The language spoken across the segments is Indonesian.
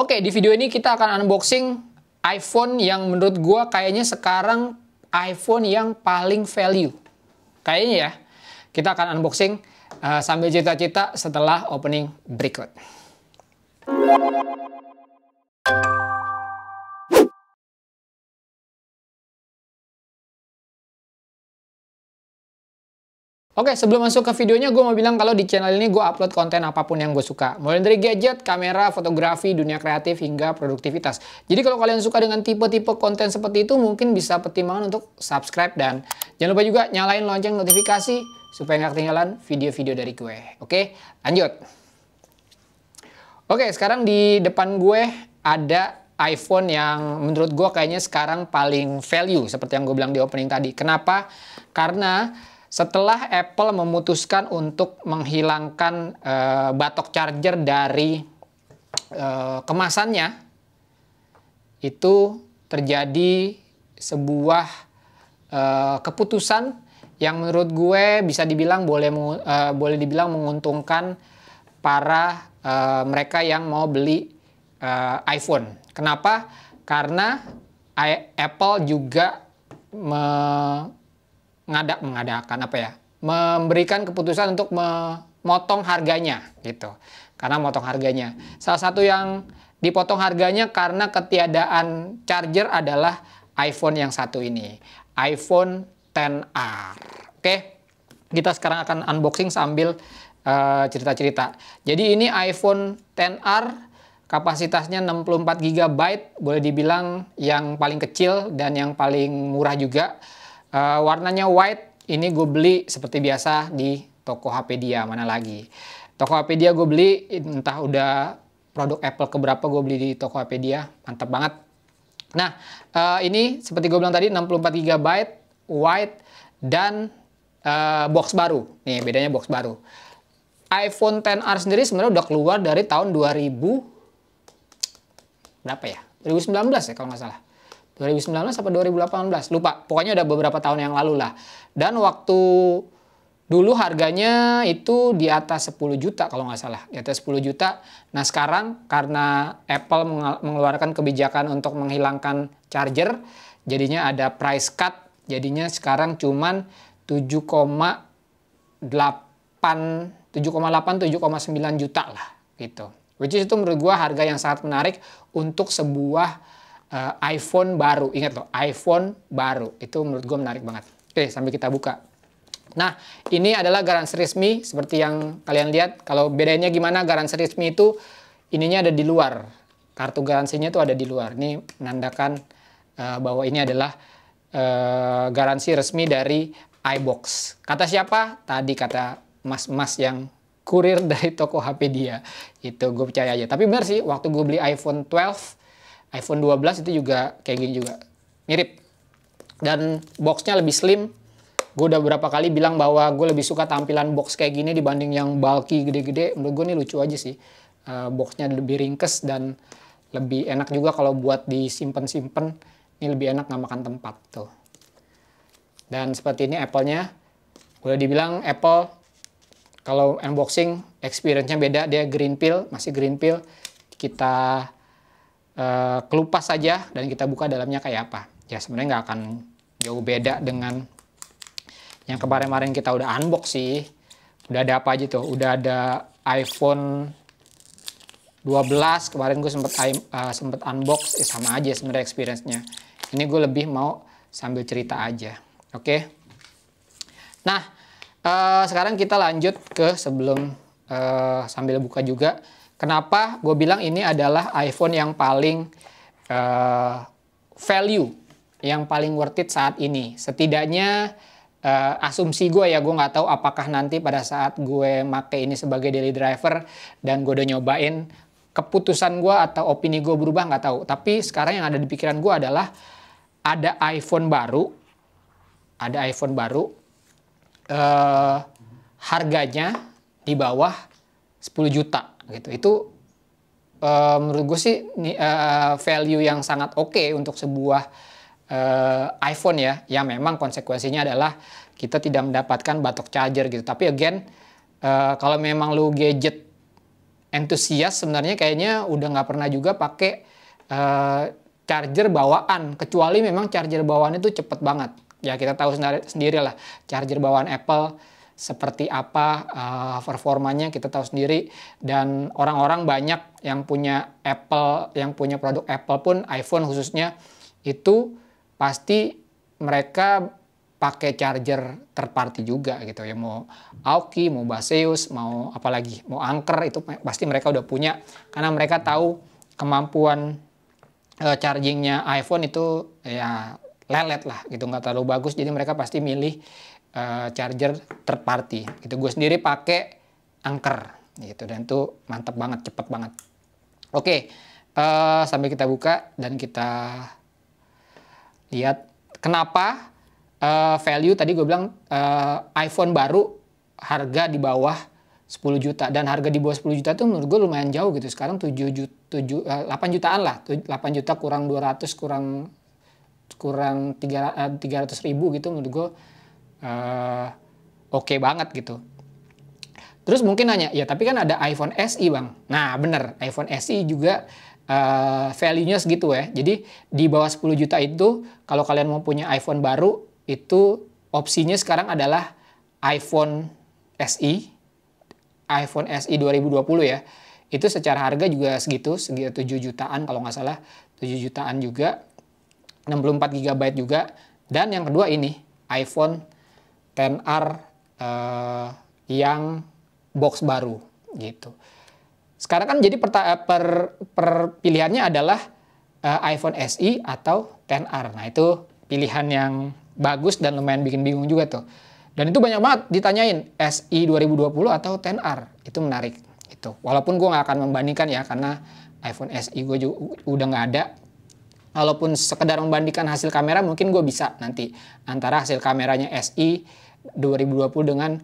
Oke, di video ini kita akan unboxing iPhone yang menurut gua kayaknya sekarang iPhone yang paling value. Kayaknya ya. Kita akan unboxing sambil cerita-cerita setelah opening berikut. Oke, sebelum masuk ke videonya, gue mau bilang kalau di channel ini gue upload konten apapun yang gue suka. Mulai dari gadget, kamera, fotografi, dunia kreatif, hingga produktivitas. Jadi kalau kalian suka dengan tipe-tipe konten seperti itu, mungkin bisa pertimbangan untuk subscribe. Dan jangan lupa juga nyalain lonceng notifikasi, supaya nggak ketinggalan video-video dari gue. Oke, lanjut. Oke, sekarang di depan gue ada iPhone yang menurut gue kayaknya sekarang paling value. Seperti yang gue bilang di opening tadi. Kenapa? Karena setelah Apple memutuskan untuk menghilangkan batok charger dari kemasannya, itu terjadi sebuah keputusan yang menurut gue bisa dibilang boleh dibilang menguntungkan para mereka yang mau beli iPhone. Kenapa? Karena Apple juga memberikan keputusan untuk memotong harganya gitu. Karena motong harganya. Salah satu yang dipotong harganya karena ketiadaan charger adalah iPhone yang satu ini, iPhone XR. Oke. Kita sekarang akan unboxing sambil cerita-cerita. Jadi ini iPhone XR, kapasitasnya 64 GB, boleh dibilang yang paling kecil dan yang paling murah juga. Warnanya white, ini gue beli seperti biasa di Tokopedia, mana lagi. Tokopedia gue beli, entah udah produk Apple keberapa gue beli di Tokopedia, mantap banget. Nah, ini seperti gue bilang tadi 64 GB, white, dan box baru. Nih, bedanya box baru. iPhone XR sendiri sebenarnya udah keluar dari tahun 2000, berapa ya? 2019 ya kalau nggak salah. 2019 atau 2018, lupa. Pokoknya udah beberapa tahun yang lalu lah. Dan waktu dulu harganya itu di atas 10 juta kalau nggak salah. Di atas 10 juta. Nah sekarang karena Apple mengeluarkan kebijakan untuk menghilangkan charger, jadinya ada price cut. Jadinya sekarang cuman 7,8, 7,9 juta lah gitu. Which is itu menurut gua harga yang sangat menarik untuk sebuah iPhone baru. Ingat loh, iPhone baru. Itu menurut gue menarik banget. Oke, sambil kita buka. Nah, ini adalah garansi resmi seperti yang kalian lihat. Kalau bedanya gimana garansi resmi itu, ininya ada di luar. Kartu garansinya itu ada di luar. Ini menandakan bahwa ini adalah garansi resmi dari iBox. Kata siapa? Tadi kata mas-mas yang kurir dari Tokopedia. Itu gue percaya aja. Tapi benar sih, waktu gue beli iPhone 12, iPhone 12 itu juga kayak gini juga. Mirip. Dan boxnya lebih slim. Gue udah beberapa kali bilang bahwa gue lebih suka tampilan box kayak gini dibanding yang bulky gede-gede. Menurut gue ini lucu aja sih. Boxnya lebih ringkes dan lebih enak juga kalau buat disimpan-simpan. Ini lebih enak nggak makan tempat tuh. Dan seperti ini Apple-nya. Boleh dibilang Apple kalau unboxing experience-nya beda. Dia green peel, masih green peel. Kita kelupas saja dan kita buka dalamnya kayak apa. Ya sebenarnya nggak akan jauh beda dengan yang kemarin-kemarin kita udah unbox sih. Udah ada apa aja tuh? Udah ada iPhone 12 kemarin gue sempet unbox, sama aja sebenarnya experience-nya. Ini gue lebih mau sambil cerita aja. Oke. Nah, sekarang kita lanjut ke sebelum sambil buka juga. Kenapa gue bilang ini adalah iPhone yang paling value, yang paling worth it saat ini. Setidaknya asumsi gue ya, gue nggak tahu apakah nanti pada saat gue make ini sebagai daily driver dan gue udah nyobain, keputusan gue atau opini gue berubah nggak tahu. Tapi sekarang yang ada di pikiran gue adalah ada iPhone baru, harganya di bawah 10 juta. Gitu. Itu menurut gue sih value yang sangat oke untuk sebuah iPhone ya, yang memang konsekuensinya adalah kita tidak mendapatkan batok charger gitu. Tapi again, kalau memang lu gadget entusias sebenarnya kayaknya udah nggak pernah juga pakai charger bawaan, kecuali memang charger bawaan itu cepet banget. Ya kita tahu sendiri lah charger bawaan Apple seperti apa performanya, kita tahu sendiri. Dan orang-orang banyak yang punya Apple, yang punya produk Apple pun, iPhone khususnya, itu pasti mereka pakai charger third party juga gitu ya, mau Aoki, mau Baseus, mau apalagi, mau Anker, itu pasti mereka udah punya, karena mereka tahu kemampuan chargingnya iPhone itu ya lelet lah gitu, nggak terlalu bagus, jadi mereka pasti milih charger third party gitu. Gue sendiri pakai Anker gitu, dan itu mantap banget, cepet banget. Oke, sambil kita buka dan kita lihat kenapa value tadi gue bilang iPhone baru harga di bawah 10 juta, dan harga di bawah 10 juta itu menurut gue lumayan jauh gitu. Sekarang 8 jutaan lah, 8 juta kurang 200 kurang 300 ribu gitu, menurut gue oke banget gitu. Terus mungkin nanya, ya tapi kan ada iPhone SE bang. Nah bener, iPhone SE juga value-nya segitu ya. Jadi di bawah 10 juta itu kalau kalian mau punya iPhone baru, itu opsinya sekarang adalah iPhone SE 2020 ya. Itu secara harga juga segitu 7 jutaan kalau nggak salah, 7 jutaan juga, 64 GB juga. Dan yang kedua ini iPhone XR yang box baru gitu. Sekarang kan jadi pilihannya adalah iPhone SE atau XR. Nah itu pilihan yang bagus dan lumayan bikin bingung juga tuh. Dan itu banyak banget ditanyain, SE 2020 atau XR. Itu menarik gitu. Walaupun gue nggak akan membandingkan ya, karena iPhone SE gue juga udah nggak ada. Walaupun sekedar membandingkan hasil kamera, mungkin gue bisa nanti antara hasil kameranya SE 2020 dengan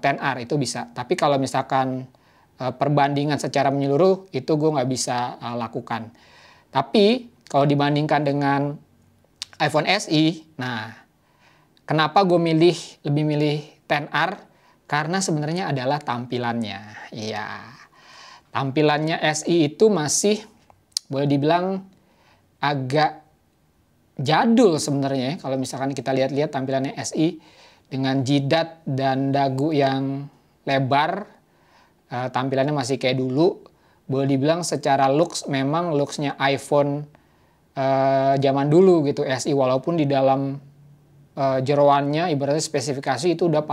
XR, itu bisa. Tapi kalau misalkan perbandingan secara menyeluruh, itu gue nggak bisa lakukan. Tapi kalau dibandingkan dengan iPhone SE, nah kenapa gue lebih milih XR? Karena sebenarnya adalah tampilannya. Iya, tampilannya SE itu masih boleh dibilang agak jadul sebenarnya. Kalau misalkan kita lihat-lihat tampilannya SE dengan jidat dan dagu yang lebar, tampilannya masih kayak dulu. Boleh dibilang secara looks memang looksnya iPhone zaman dulu gitu SE, walaupun di dalam jeroannya ibaratnya spesifikasi itu udah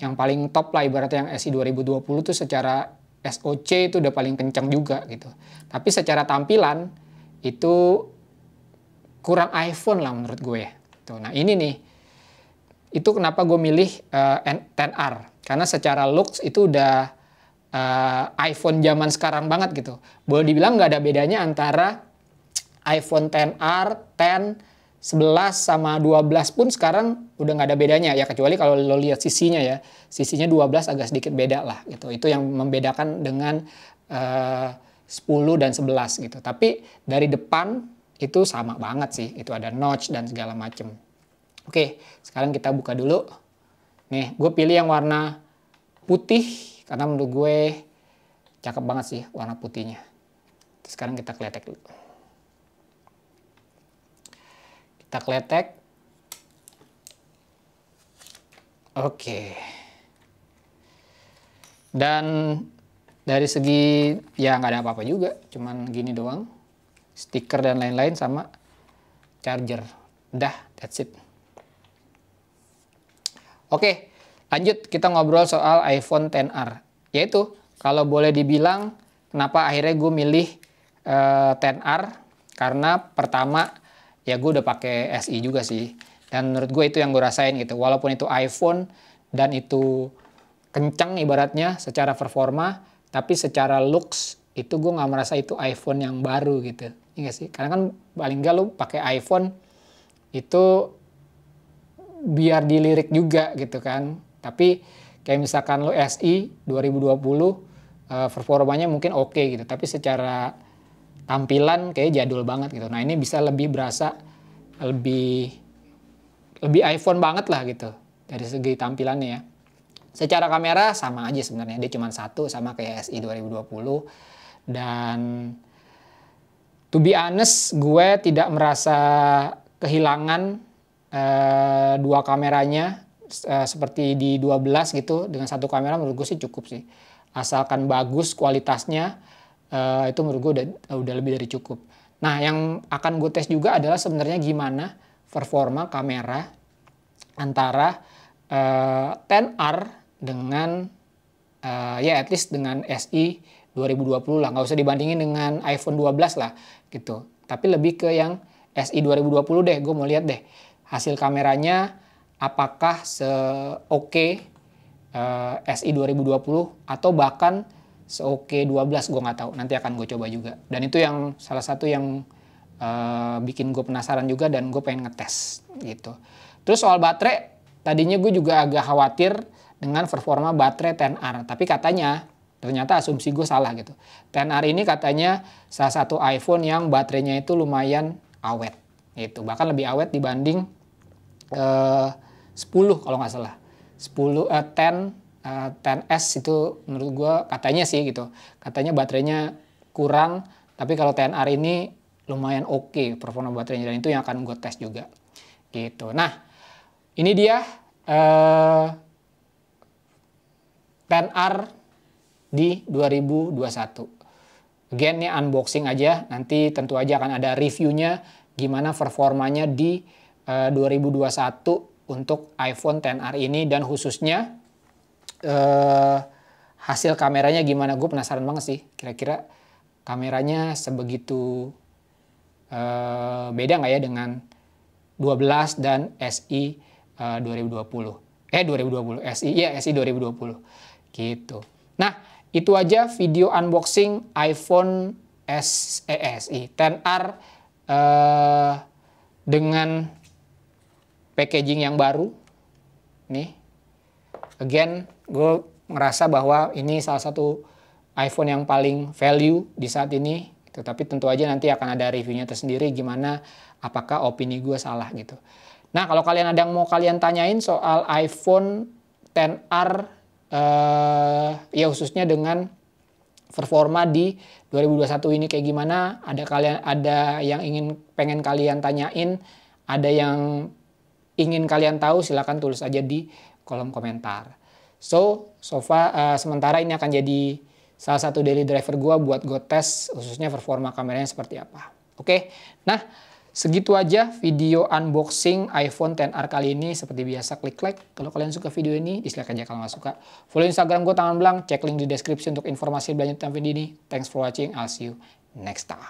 yang paling top lah, ibaratnya yang SE 2020 tuh secara SoC itu udah paling kencang juga gitu. Tapi secara tampilan itu kurang iPhone lah menurut gue ya. Tuh, nah ini nih, itu kenapa gue milih XR, karena secara looks itu udah iPhone zaman sekarang banget gitu. Boleh dibilang nggak ada bedanya antara iPhone XR, 10, 11 sama 12 pun sekarang udah nggak ada bedanya ya, kecuali kalau lo lihat sisinya ya. Sisinya 12 agak sedikit beda lah gitu. Itu yang membedakan dengan 10 dan 11 gitu. Tapi dari depan itu sama banget sih. Itu ada notch dan segala macem. Oke, sekarang kita buka dulu. Nih, gue pilih yang warna putih karena menurut gue cakep banget sih warna putihnya. Sekarang kita kletek dulu. Kita kletek. Oke. Dan dari segi ya nggak ada apa-apa juga, cuman gini doang. Stiker dan lain-lain sama charger. Udah, that's it. Oke, lanjut kita ngobrol soal iPhone XR. Yaitu kalau boleh dibilang kenapa akhirnya gue milih XR, karena pertama ya gue udah pakai SE juga sih. Dan menurut gue itu yang gue rasain gitu. Walaupun itu iPhone dan itu kencang ibaratnya secara performa, tapi secara looks itu gue nggak merasa itu iPhone yang baru gitu. Iya sih? Karena kan paling nggak lo pakai iPhone itu biar dilirik juga gitu kan. Tapi kayak misalkan lo SE 2020 performanya mungkin oke gitu. Tapi secara tampilan kayak jadul banget gitu. Nah ini bisa lebih berasa lebih iPhone banget lah gitu dari segi tampilannya ya. Secara kamera sama aja sebenarnya, dia cuma satu sama kayak SI 2020. Dan to be honest, gue tidak merasa kehilangan dua kameranya seperti di 12 gitu. Dengan satu kamera menurut gue sih cukup sih. Asalkan bagus kualitasnya, itu menurut gue udah lebih dari cukup. Nah, yang akan gue tes juga adalah sebenarnya gimana performa kamera antara 10R dengan ya at least dengan SI 2020 lah. Nggak usah dibandingin dengan iPhone 12 lah gitu. Tapi lebih ke yang SI 2020 deh. Gue mau lihat deh hasil kameranya apakah se-oke SI 2020 atau bahkan se-oke 12, gue nggak tahu. Nanti akan gue coba juga. Dan itu yang salah satu yang bikin gue penasaran juga dan gue pengen ngetes gitu. Terus soal baterai, tadinya gue juga agak khawatir dengan performa baterai 10R. Tapi katanya, ternyata asumsi gue salah gitu. 10R ini katanya salah satu iPhone yang baterainya itu lumayan awet. Gitu. Bahkan lebih awet dibanding 10 kalau nggak salah. 10S itu menurut gue katanya sih gitu. Katanya baterainya kurang, tapi kalau 10R ini lumayan oke performa baterainya. Dan itu yang akan gue tes juga. Gitu. Nah, ini dia 10R di 2021. Again, ini unboxing aja. Nanti tentu aja akan ada reviewnya gimana performanya di 2021 untuk iPhone 10R ini. Dan khususnya hasil kameranya gimana. Gue penasaran banget sih. Kira-kira kameranya sebegitu beda nggak ya dengan 12 dan SI 2020. SI 2020 gitu. Nah, itu aja video unboxing iPhone SI 10R dengan packaging yang baru. Nih, again, gue ngerasa bahwa ini salah satu iPhone yang paling value di saat ini. Tapi tentu aja nanti akan ada reviewnya tersendiri gimana, apakah opini gue salah gitu. Nah, kalau kalian ada yang mau kalian tanyain soal iPhone 10R, ya khususnya dengan performa di 2021 ini kayak gimana, ada yang pengen kalian tanyain, ada yang ingin kalian tahu, silahkan tulis aja di kolom komentar. Sementara ini akan jadi salah satu daily driver gue buat gue tes khususnya performa kameranya seperti apa. Oke, nah segitu aja video unboxing iPhone 10R kali ini. Seperti biasa klik like kalau kalian suka video ini, dislike aja kalau nggak suka. Follow Instagram gue Tangan Belang, cek link di deskripsi untuk informasi berlanjut tentang video ini. Thanks for watching, I'll see you next time.